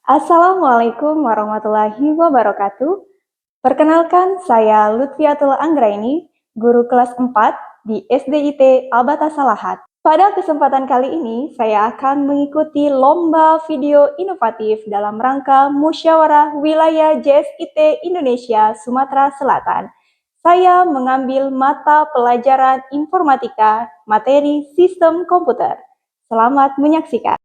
Assalamualaikum warahmatullahi wabarakatuh. Perkenalkan, saya Lutfiatul Anggraini, guru kelas 4 di SDIT Albata Salahat. Pada kesempatan kali ini, saya akan mengikuti lomba video inovatif dalam rangka Musyawarah Wilayah JSIT Indonesia Sumatera Selatan. Saya mengambil mata pelajaran informatika, materi sistem komputer. Selamat menyaksikan.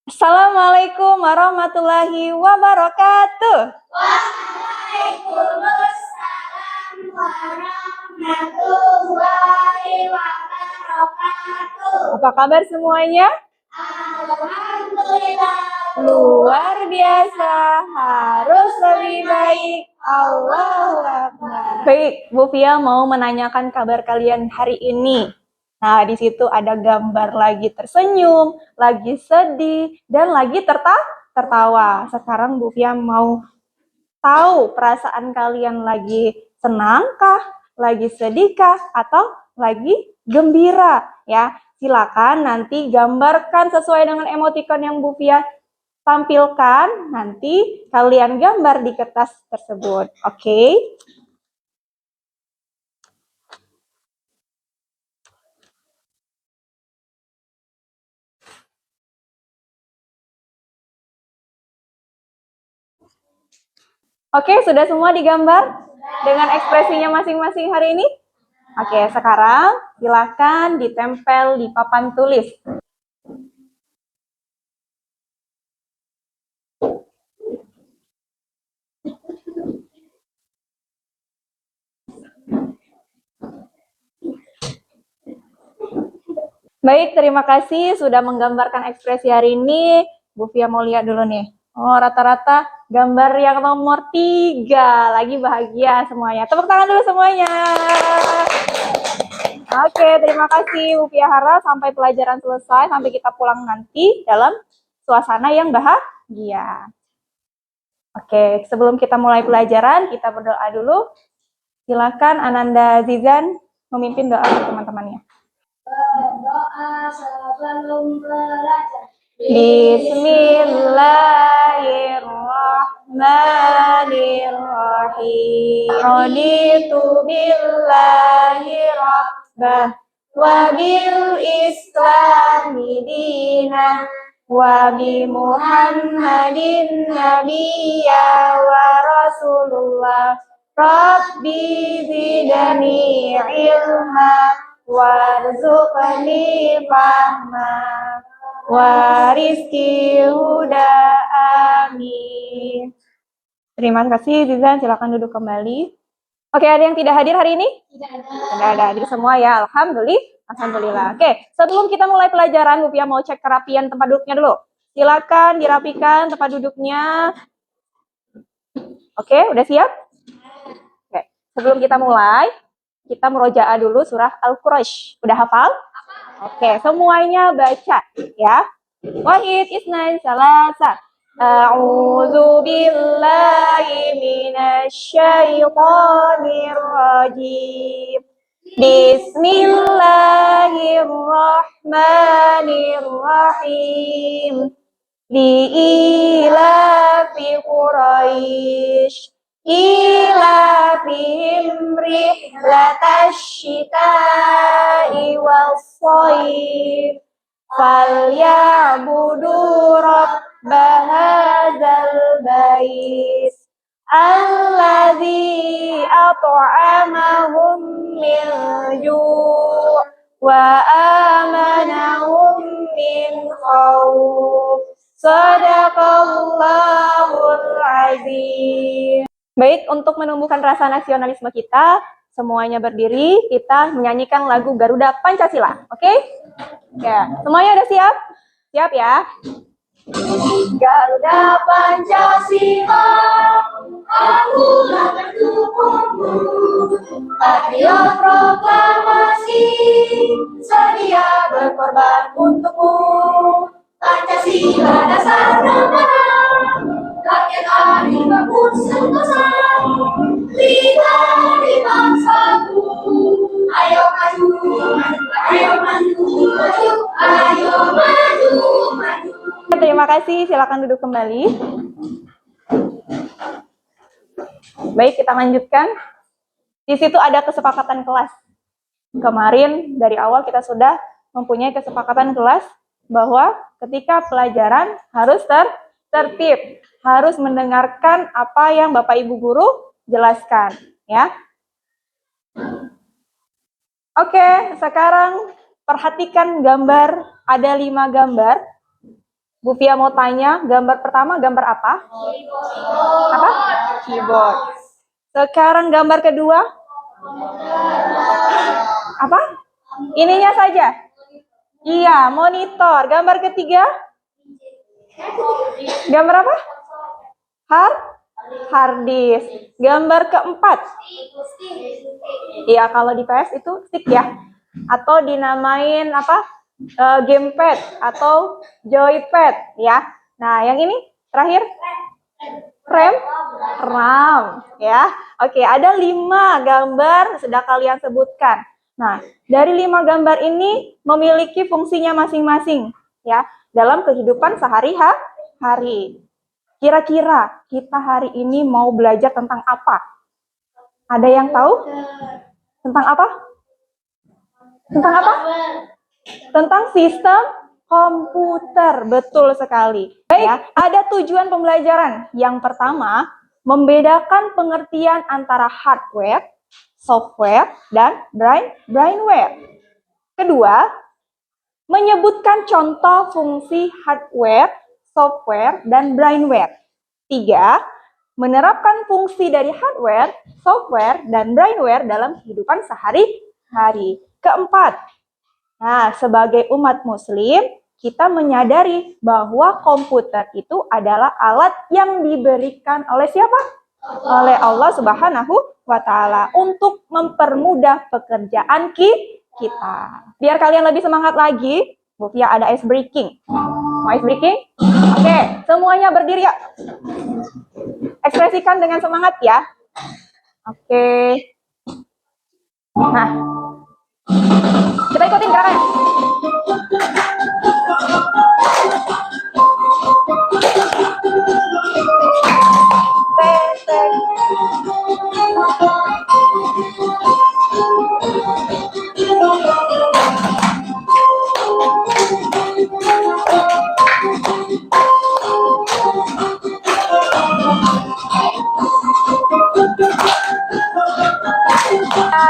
Assalamualaikum warahmatullahi wabarakatuh. Waalaikumsalam warahmatullahi wabarakatuh. Apa kabar semuanya? Alhamdulillah. Luar biasa, harus lebih baik. Allahu Akbar. Baik, Bu Fia mau menanyakan kabar kalian hari ini. Nah, di situ ada gambar lagi tersenyum, lagi sedih, dan lagi tertawa. Sekarang Bu Fia mau tahu perasaan kalian lagi senangkah, lagi sedihkah, atau lagi gembira ya. Silakan nanti gambarkan sesuai dengan emoticon yang Bu Fia tampilkan. Nanti kalian gambar di kertas tersebut. Oke? Oke, sudah semua digambar dengan ekspresinya masing-masing hari ini? Oke, sekarang silakan ditempel di papan tulis. Baik, terima kasih sudah menggambarkan ekspresi hari ini. Bu Fia mau lihat dulu nih. Oh, rata-rata gambar yang nomor 3. Lagi bahagia semuanya. Tepuk tangan dulu semuanya. Oke, terima kasih Bu Fia. Harap sampai pelajaran selesai, sampai kita pulang nanti dalam suasana yang bahagia. Oke, sebelum kita mulai pelajaran, kita berdoa dulu. Silakan Ananda Zizan memimpin doa untuk teman-temannya. Berdoa sebelum belajar. Bismillahirrahmanirrahim. Raditu billahi rabbah wa bil islami dinan wa bi Muhammadin nabiyya wa rasulullah. Rabbi zidani ilma warzuqni fahma warizki huda, amin. Terima kasih Zizan, silakan duduk kembali. Oke, ada yang tidak hadir hari ini? Tidak ada hadir semua ya, Alhamdulillah. Oke, sebelum kita mulai pelajaran, Bu Pia mau cek kerapian tempat duduknya dulu. Silakan dirapikan tempat duduknya. Oke, udah siap? Oke, sebelum kita mulai, kita murojaah dulu surah Al-Quraish. Udah hafal? Oke, semuanya baca ya. Wahid, isnain, salasa. A'udzu billahi minasyaitonir rajim. Bismillahirrahmanirrahim. Li'ilafi Quraisy ilafihim rihlatasyita'i was-shayf falyabudu rabba hadzal bait alladzi at'amahum min ju' wa amanahum min khauf. Shadaqallahul azim. Baik, untuk menumbuhkan rasa nasionalisme kita, semuanya berdiri, kita menyanyikan lagu Garuda Pancasila. Oke? Ya, semuanya udah siap? Siap ya? Garuda Pancasila, akulah pendukungmu. Patriot proklamasi, sedia berkorban untukmu. Pancasila dasar negara, rakyat adil bangun sentosa. Kita di bangsaku, ayo maju, ayo maju, maju, ayo maju, maju. Terima kasih. kasih, silakan duduk kembali. Baik, kita lanjutkan. Di situ ada kesepakatan kelas. Kemarin dari awal kita sudah mempunyai kesepakatan kelas bahwa ketika pelajaran harus tertib, harus mendengarkan apa yang Bapak Ibu guru jelaskan, ya. Oke, sekarang perhatikan gambar, ada 5 gambar. Bu Fia mau tanya, gambar pertama gambar apa? Apa? Keyboard. Sekarang gambar kedua? Apa? Ininya saja? Iya, monitor. Gambar ketiga? Gambar apa? Hard disk. Gambar keempat? Iya, kalau di PS itu stick ya. Atau dinamain apa? Gamepad atau joypad ya. Nah, yang ini terakhir RAM ya. Oke, ada 5 gambar sudah kalian sebutkan. Nah, dari 5 gambar ini memiliki fungsinya masing-masing ya dalam kehidupan sehari-hari. Kira-kira kita hari ini mau belajar tentang apa? Ada yang tahu? Tentang apa? Tentang apa? Tentang sistem komputer, betul sekali. Baik, ya, ada tujuan pembelajaran. Yang pertama, membedakan pengertian antara hardware, software, dan brainware. Kedua, menyebutkan contoh fungsi hardware, software, dan brainware. 3, menerapkan fungsi dari hardware, software, dan brainware dalam kehidupan sehari-hari. Keempat, nah, sebagai umat muslim, kita menyadari bahwa komputer itu adalah alat yang diberikan oleh siapa? Oleh Allah Subhanahu wa Ta'ala untuk mempermudah pekerjaan kita. Biar kalian lebih semangat lagi, Bu Fia ada ice breaking. Mau ice breaking? Oke, semuanya berdiri ya. Ekspresikan dengan semangat ya. Oke. Nah, kita ikutin gerakannya.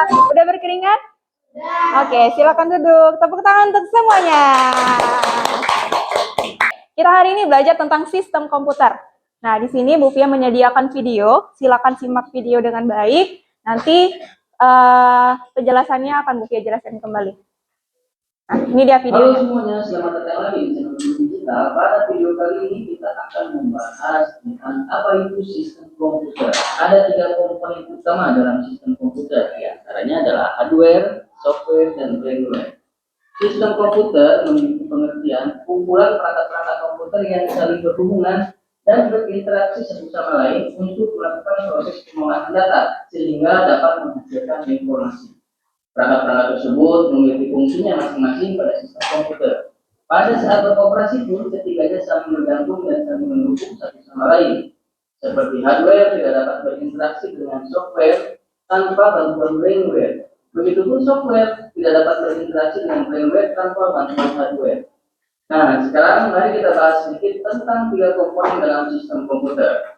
Udah berkeringat? Oke, silakan duduk. Tepuk tangan untuk semuanya. Kita hari ini belajar tentang sistem komputer. Nah, di sini Bu Fia menyediakan video. Silakan simak video dengan baik. Nanti penjelasannya akan Bu Fia jelaskan kembali. Nah, ini dia videonya. Halo semuanya, selamat datang lagi di channel Guru Digital. Pada video kali ini kita akan membahas tentang apa itu sistem komputer. Ada 3 komponen utama dalam sistem komputer. Di antaranya adalah hardware, software, dan firmware. Sistem komputer memiliki pengertian kumpulan perangkat-perangkat komputer yang saling berhubungan dan berinteraksi satu sama lain untuk melakukan proses pengolahan data sehingga dapat menghasilkan informasi. Perangkat-perangkat tersebut memiliki fungsinya masing-masing pada sistem komputer. Pada saat beroperasi pun ketiganya saling bergantung dan saling mendukung satu sama lain. Seperti hardware tidak dapat berinteraksi dengan software tanpa bantuan brainware. Begitupun software tidak dapat berinteraksi dengan firmware tanpa bantuan hardware. Nah, sekarang mari kita bahas sedikit tentang 3 komponen dalam sistem komputer.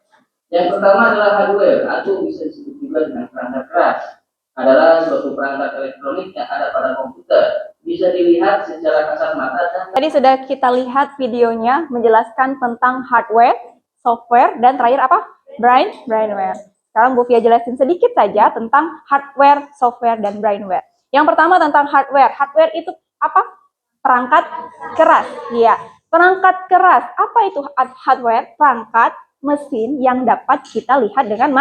Yang pertama adalah hardware, atau bisa disebut juga dengan perangkat keras. Adalah suatu perangkat elektronik yang ada pada komputer. Bisa dilihat secara kasat mata dan Tadi sudah kita lihat videonya menjelaskan tentang hardware, software, dan terakhir apa? Brainware. Sekarang Bu Fia jelasin sedikit saja tentang hardware, software, dan brainware. Yang pertama tentang hardware. Hardware itu apa? Perangkat keras. Iya, perangkat keras. Apa itu hardware? Perangkat mesin yang dapat kita lihat dengan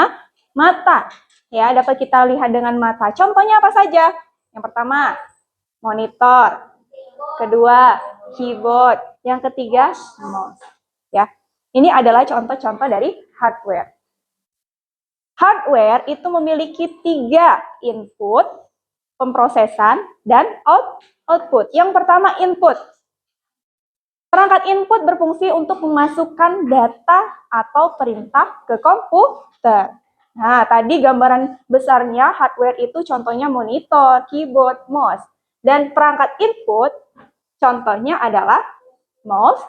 mata. Ya, dapat kita lihat dengan mata. Contohnya apa saja? Yang pertama, monitor. Kedua, keyboard. Yang ketiga, mouse. Ya, ini adalah contoh-contoh dari hardware. Hardware itu memiliki 3 input, pemrosesan, dan output. Yang pertama input. Perangkat input berfungsi untuk memasukkan data atau perintah ke komputer. Nah, tadi gambaran besarnya hardware itu contohnya monitor, keyboard, mouse. Dan perangkat input contohnya adalah mouse,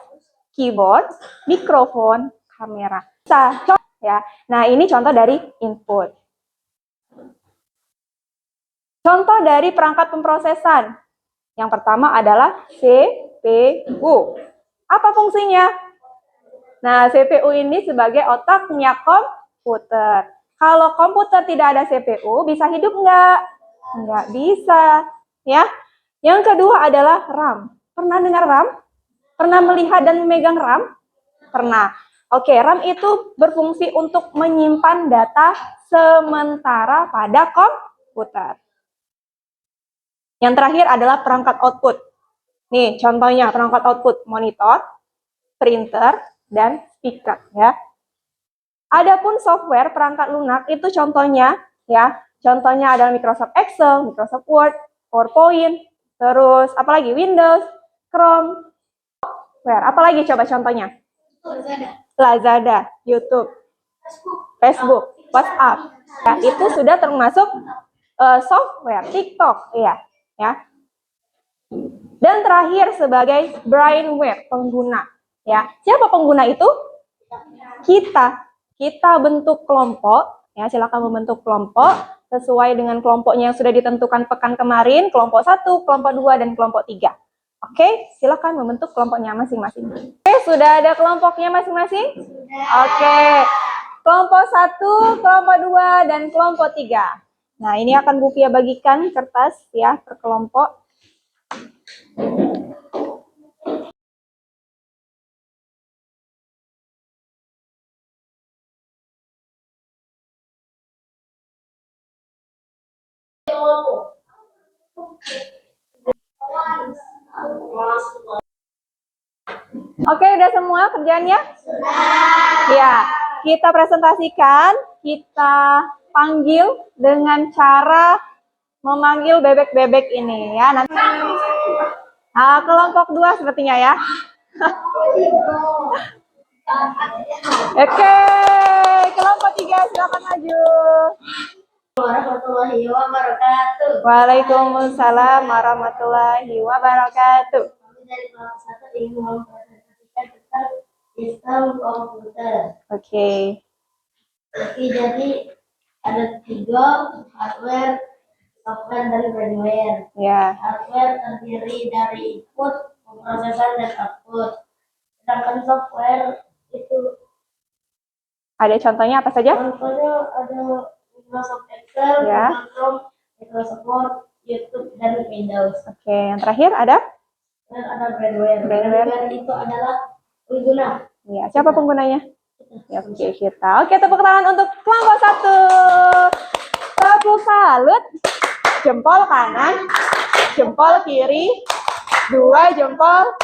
keyboard, mikrofon, kamera. Ya. Nah, ini contoh dari input. Contoh dari perangkat pemrosesan. Yang pertama adalah CPU. Apa fungsinya? Nah, CPU ini sebagai otaknya komputer. Kalau komputer tidak ada CPU, bisa hidup nggak? Nggak bisa. Ya. Yang kedua adalah RAM. Pernah dengar RAM? Pernah melihat dan memegang RAM? Pernah. Oke, RAM itu berfungsi untuk menyimpan data sementara pada komputer. Yang terakhir adalah perangkat output. Nih, contohnya perangkat output monitor, printer, dan speaker ya. Adapun software perangkat lunak itu contohnya ya. Contohnya adalah Microsoft Excel, Microsoft Word, PowerPoint, terus apalagi Windows, Chrome, apalagi coba contohnya? Lazada, YouTube, Facebook, WhatsApp. Ya, itu sudah termasuk software TikTok ya. Dan terakhir sebagai brainware pengguna ya. Siapa pengguna itu? Kita bentuk kelompok ya, silakan membentuk kelompok sesuai dengan kelompoknya yang sudah ditentukan pekan kemarin, kelompok 1, kelompok 2 dan kelompok 3. Oke, silakan membentuk kelompoknya masing-masing. Oke, sudah ada kelompoknya masing-masing? Oke. Kelompok 1, kelompok 2 dan kelompok 3. Nah, ini akan Bu Fia bagikan kertas ya per kelompok. Oke, udah semua kerjaannya? Ya, kita presentasikan, kita panggil dengan cara memanggil bebek-bebek ini ya. Nanti kelompok 2 sepertinya ya. Oke, kelompok 3 silakan maju. Warahmatullahi wabarakatuh. Waalaikumsalam warahmatullahi wabarakatuh. Kami dari kelompok 1 ingin mempresentasikan tentang sistem komputer. Oke. Oke, jadi ada 3 hardware, software, dan firmware. Ya. Hardware terdiri dari input, pemrosesan, dan output. Sedangkan software itu Ada contohnya apa saja? contohnya ada Microsoft Excel, Ya. Google Chrome, Microsoft Word, YouTube, dan Windows. Oke, yang terakhir ada? Dan ada brainware. Brainware. Brainware itu adalah pengguna. Ya, siapa penggunanya? Ya, oke, kita. Oke, tepuk tangan untuk kelompok 1. Tepuk salut. Jempol kanan, jempol kiri, 2 jempol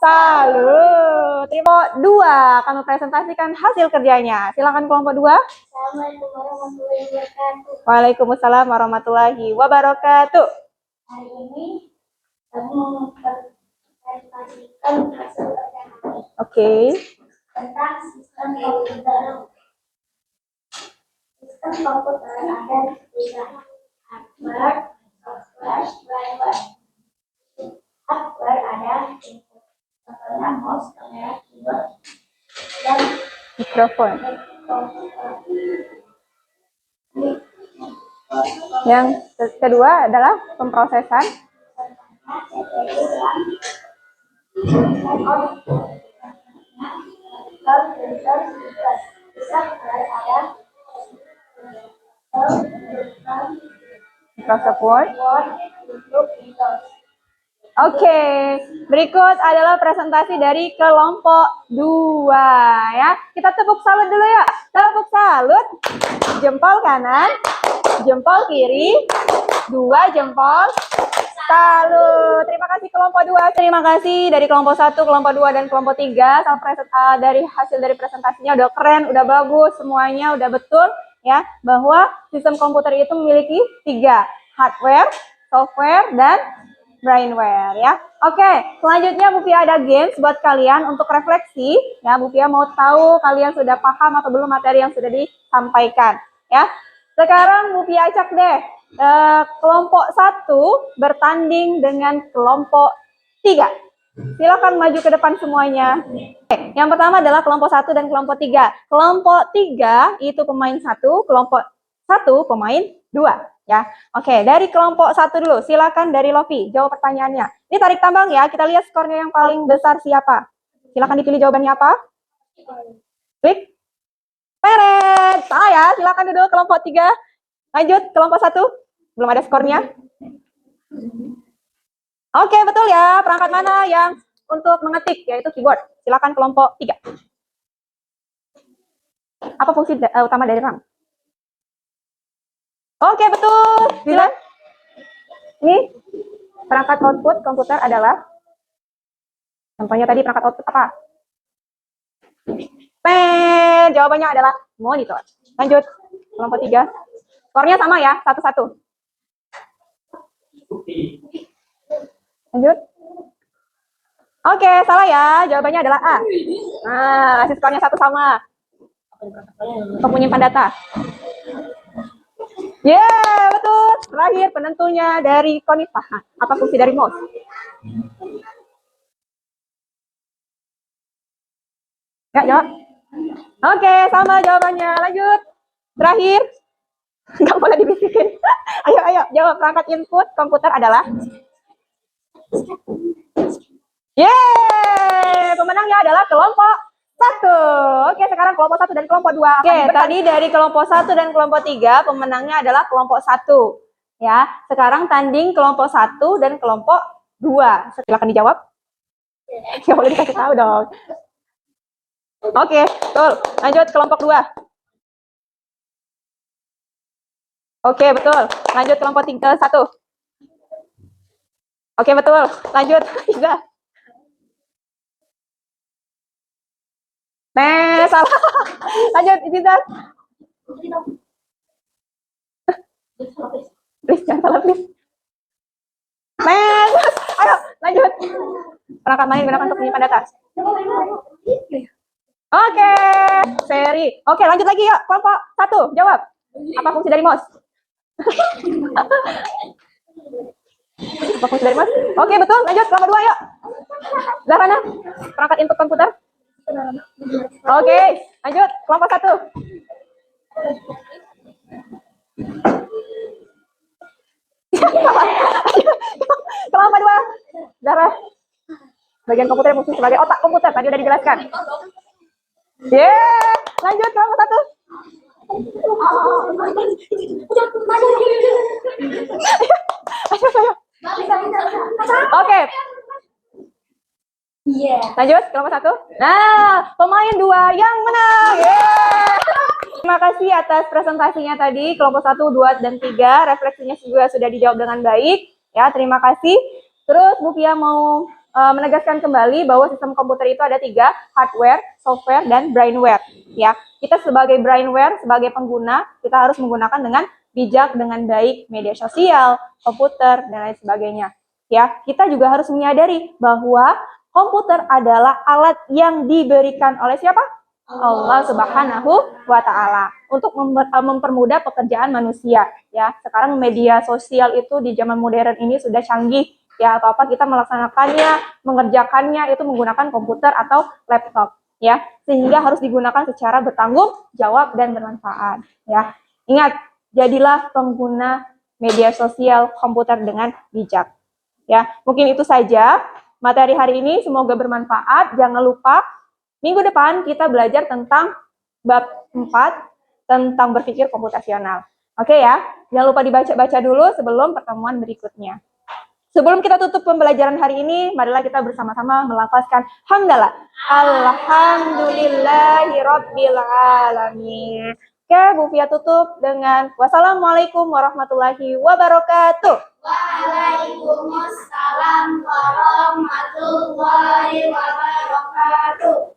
salut. Kelompok 2 akan mempresentasikan hasil kerjanya. Silakan kelompok 2. Assalamualaikum warahmatullahi wabarakatuh. Waalaikumsalam warahmatullahi wabarakatuh. Hari ini kami mempresentasikan hasil kerja kami Oke. tentang sistem komputer. Sistem komputer ada 3: hardware, software, firmware. Hardware ada input, contohnya mouse, kamera, keyboard, dan Mikrofon. komputer. Yang kedua adalah pemrosesan. Microsoft Word. Oke, berikut adalah presentasi dari kelompok 2 ya. Kita tepuk salut dulu ya. Tepuk salut. Jempol kanan, jempol kiri, 2 jempol salut. Terima kasih kelompok 2. Terima kasih dari kelompok 1, kelompok 2 dan kelompok 3. Dari hasil dari presentasinya udah keren, udah bagus, semuanya udah betul ya, bahwa sistem komputer itu memiliki 3: hardware, software, dan brainware ya. Oke, selanjutnya Bu Pia ada games buat kalian untuk refleksi ya. Bu Pia mau tahu kalian sudah paham atau belum materi yang sudah disampaikan ya. Sekarang Bu Pia acak deh kelompok 1 bertanding dengan kelompok 3. Silakan maju ke depan semuanya. Oke, yang pertama adalah kelompok 1 dan kelompok 3. Kelompok 3 itu pemain 1, kelompok 1 pemain 2. Ya, oke, dari kelompok 1 dulu, silakan dari Lofi, jawab pertanyaannya. Ini tarik tambang ya, kita lihat skornya yang paling besar siapa. Silakan dipilih jawabannya apa. Klik. Peret, salah ya, silakan duduk kelompok 3. Lanjut, kelompok 1, belum ada skornya. Oke, betul ya, perangkat mana yang untuk mengetik, yaitu keyboard. Silakan kelompok 3. Apa fungsi utama dari RAM? Oke, betul. Silakan. Ini perangkat output komputer adalah, contohnya tadi perangkat output apa? Jawabannya adalah monitor. Lanjut, kelompok 3. Skornya sama ya, 1-1. Lanjut. Oke, salah ya. Jawabannya adalah A. Nah, kasih skornya 1 sama. Untuk menyimpan data. Betul. Terakhir penentunya dari Konita. Apa fungsi dari mouse? Ya, jawab. Oke, sama jawabannya. Lanjut. Terakhir. Nggak boleh dibisikin. Ayo, jawab. Perangkat input komputer adalah? Pemenangnya adalah kelompok 1. Oke, sekarang kelompok 1 dan kelompok 2. Oke, tadi dari kelompok 1 dan kelompok 3, pemenangnya adalah kelompok 1. Ya, sekarang tanding kelompok 1 dan kelompok 2. Silakan dijawab. Ya, boleh dikasih tahu dong. Oke, betul. Lanjut kelompok 2. Oke, betul. Lanjut kelompok 1. Oke, betul. Lanjut 3. Salah. Lanjut, Izinta. Please, jangan salah, please. Ayo, lanjut. Perangkat main gunakan untuk menyimpan data. Oke, seri. Oke, lanjut lagi yuk. Kelompok 1, jawab. Apa fungsi dari mouse? Apa fungsi dari mouse? Oke, betul. Lanjut, kelompok 2 yuk. Sebelah mana? Perangkat input komputer. Oke, lanjut kelompok 1. Kelompok 2. Darah. Bagian komputer fungsi sebagai otak komputer, tadi udah dijelaskan. Lanjut kelompok 1. Ayo. Oke. Lanjut kelompok 1. Nah, pemain 2 yang menang. Terima kasih atas presentasinya tadi, kelompok 1, 2, dan 3. Refleksinya juga sudah dijawab dengan baik. Ya, terima kasih. Terus Bu Pia mau menegaskan kembali bahwa sistem komputer itu ada 3, hardware, software, dan brainware. Ya, kita sebagai brainware, sebagai pengguna, kita harus menggunakan dengan bijak, dengan baik media sosial, komputer, dan lain sebagainya. Ya, kita juga harus menyadari bahwa komputer adalah alat yang diberikan oleh siapa? Allah Subhanahu wa Ta'ala untuk mempermudah pekerjaan manusia. Ya, sekarang media sosial itu di zaman modern ini sudah canggih. Ya, apa-apa kita melaksanakannya, mengerjakannya itu menggunakan komputer atau laptop. Ya, sehingga harus digunakan secara bertanggung jawab dan bermanfaat. Ya, ingat, jadilah pengguna media sosial komputer dengan bijak. Ya, mungkin itu saja materi hari ini, semoga bermanfaat. Jangan lupa minggu depan kita belajar tentang bab 4 tentang berpikir komputasional. Oke ya, jangan lupa dibaca-baca dulu sebelum pertemuan berikutnya. Sebelum kita tutup pembelajaran hari ini, marilah kita bersama-sama melafazkan hamdalah. Alhamdulillahirabbil alamin. Oke, Bu Pia tutup dengan wassalamualaikum warahmatullahi wabarakatuh. Waalaikumsalam warahmatullahi wabarakatuh.